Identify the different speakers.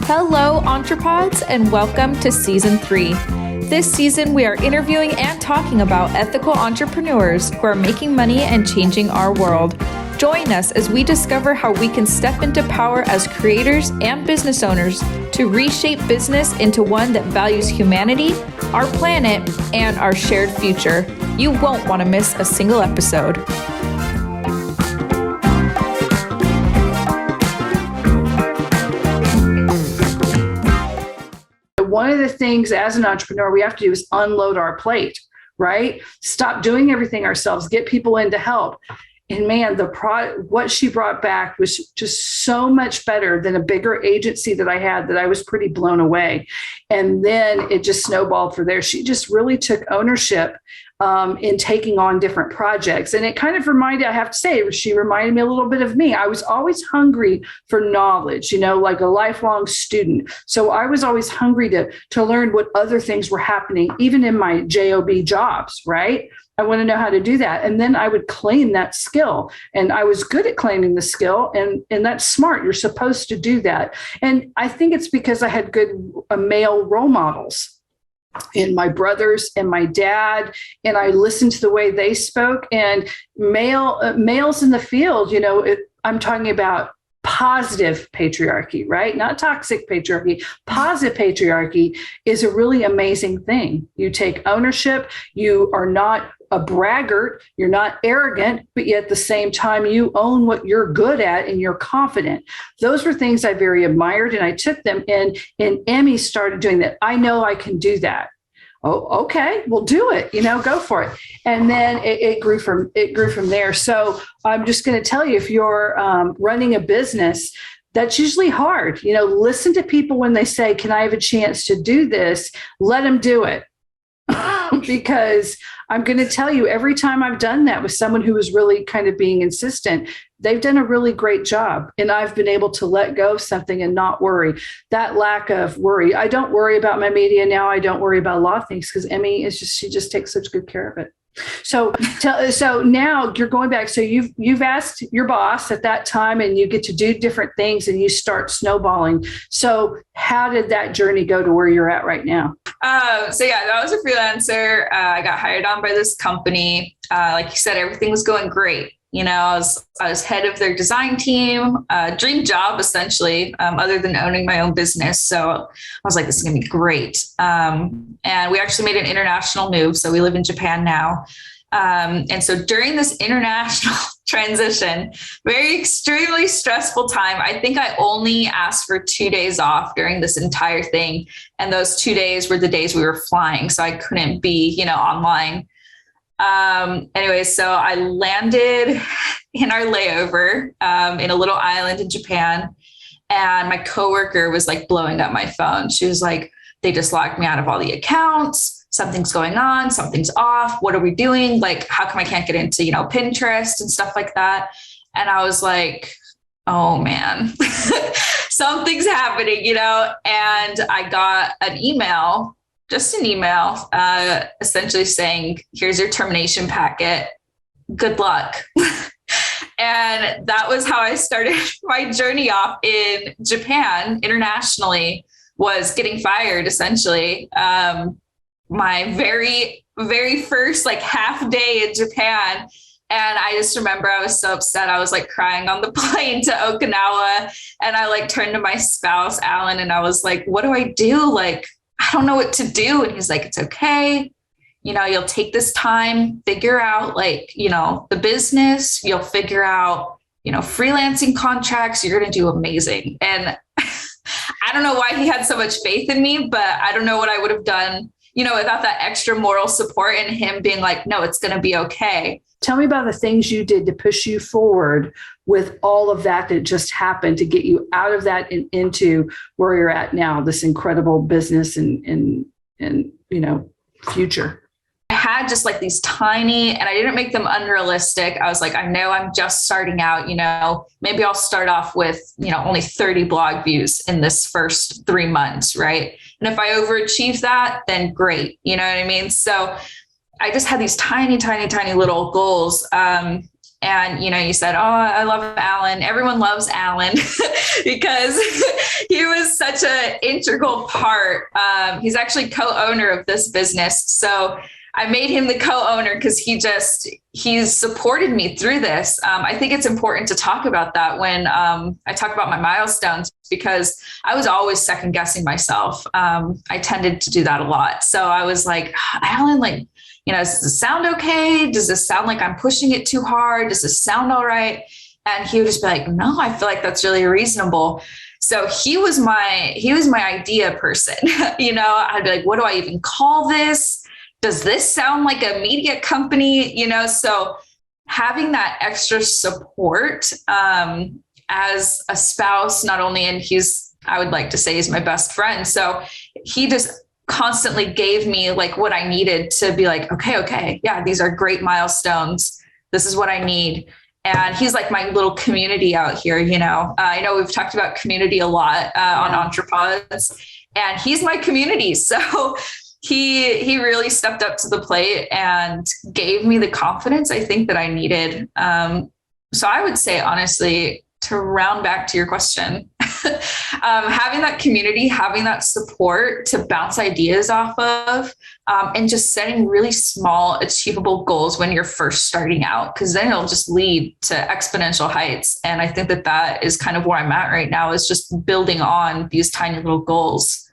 Speaker 1: Hello, EntrePods, and welcome to Season 3. This season, we are interviewing and talking about ethical entrepreneurs who are making money and changing our world. Join us as we discover how we can step into power as creators and business owners to reshape business into one that values humanity, our planet, and our shared future. You won't want to miss a single episode.
Speaker 2: One of the things as an entrepreneur we have to do is unload our plate, right? Stop doing everything ourselves, get people in to help. And man, what she brought back was just so much better than a bigger agency that I had, that I was pretty blown away. And then it just snowballed for there. She just really took ownership in taking on different projects. And it kind of reminded, I have to say, she reminded me a little bit of me. I was always hungry for knowledge, like a lifelong student. So I was always hungry to learn what other things were happening, even in my job jobs, right? I want to know how to do that. And then I would claim that skill. And I was good at claiming the skill. And that's smart. You're supposed to do that. And I think it's because I had good male role models in my brothers and my dad. And I listened to the way they spoke. And males in the field, I'm talking about positive patriarchy, right? Not toxic patriarchy. Positive patriarchy is a really amazing thing. You take ownership. You are not a braggart. You're not arrogant, but yet at the same time, you own what you're good at and you're confident. Those were things I very admired, and I took them. And Emme started doing that. I know I can do that. Oh, okay, well, do it, go for it. And then it grew from there. So I'm just going to tell you, if you're running a business, that's usually hard. Listen to people when they say, can I have a chance to do this? Let them do it. Because I'm going to tell you, every time I've done that with someone who was really kind of being insistent, they've done a really great job. And I've been able to let go of something and not worry. That lack of worry. I don't worry about my media now. I don't worry about a lot of things because Emme she just takes such good care of it. So now you're going back. So you've asked your boss at that time, and you get to do different things, and you start snowballing. So how did that journey go to where you're at right now?
Speaker 3: I was a freelancer. I got hired on by this company. Like you said, everything was going great. I was head of their design team, dream job, essentially, other than owning my own business. So I was like, this is going to be great. And we actually made an international move. So we live in Japan now. And so during this international transition, very extremely stressful time, I think I only asked for 2 days off during this entire thing. And those 2 days were the days we were flying. So I couldn't be, online. So I landed in our layover in a little island in Japan, and my coworker was like blowing up my phone. She was like, they just locked me out of all the accounts. Something's going on. Something's off. What are we doing? Like, how come I can't get into, Pinterest and stuff like that? And I was like, oh man, something's happening, and I got an email. Just an email, essentially saying, here's your termination packet. Good luck. And that was how I started my journey off in Japan internationally, was getting fired, essentially. My very, very first half day in Japan. And I just remember I was so upset. I was crying on the plane to Okinawa. And I turned to my spouse, Alan, and I was like, what do I do? I don't know what to do. And he's like, it's okay. You'll take this time, figure out the business, you'll figure out, freelancing contracts. You're going to do amazing. And I don't know why he had so much faith in me, but I don't know what I would have done, without that extra moral support and him being like, no, it's going to be okay.
Speaker 2: Tell me about the things you did to push you forward with all of that just happened to get you out of that and into where you're at now, this incredible business and future.
Speaker 3: I had just these tiny, and I didn't make them unrealistic. I was like, I know I'm just starting out, maybe I'll start off with, only 30 blog views in this first 3 months. Right. And if I overachieve that, then great. You know what I mean? So I just had these tiny, tiny, tiny little goals. And, you said, oh, I love Alan. Everyone loves Alan because he was such an integral part. He's actually co-owner of this business. So I made him the co-owner because he's supported me through this. I think it's important to talk about that when I talk about my milestones, because I was always second guessing myself. I tended to do that a lot. So I was like, Alan, does this sound okay? Does this sound like I'm pushing it too hard? Does this sound all right? And he would just be like, no, I feel like that's really reasonable. So he was my idea person. I'd be like, what do I even call this? Does this sound like a media company? So having that extra support as a spouse, not only, and I would like to say he's my best friend. So he just constantly gave me like what I needed to be like, okay. Yeah, these are great milestones. This is what I need. And he's like my little community out here. I know we've talked about community a lot on EntrePods, and he's my community. So he really stepped up to the plate and gave me the confidence I think that I needed. So I would say, honestly, to round back to your question, having that community, having that support to bounce ideas off of, and just setting really small, achievable goals when you're first starting out, because then it'll just lead to exponential heights. And I think that is kind of where I'm at right now, is just building on these tiny little goals.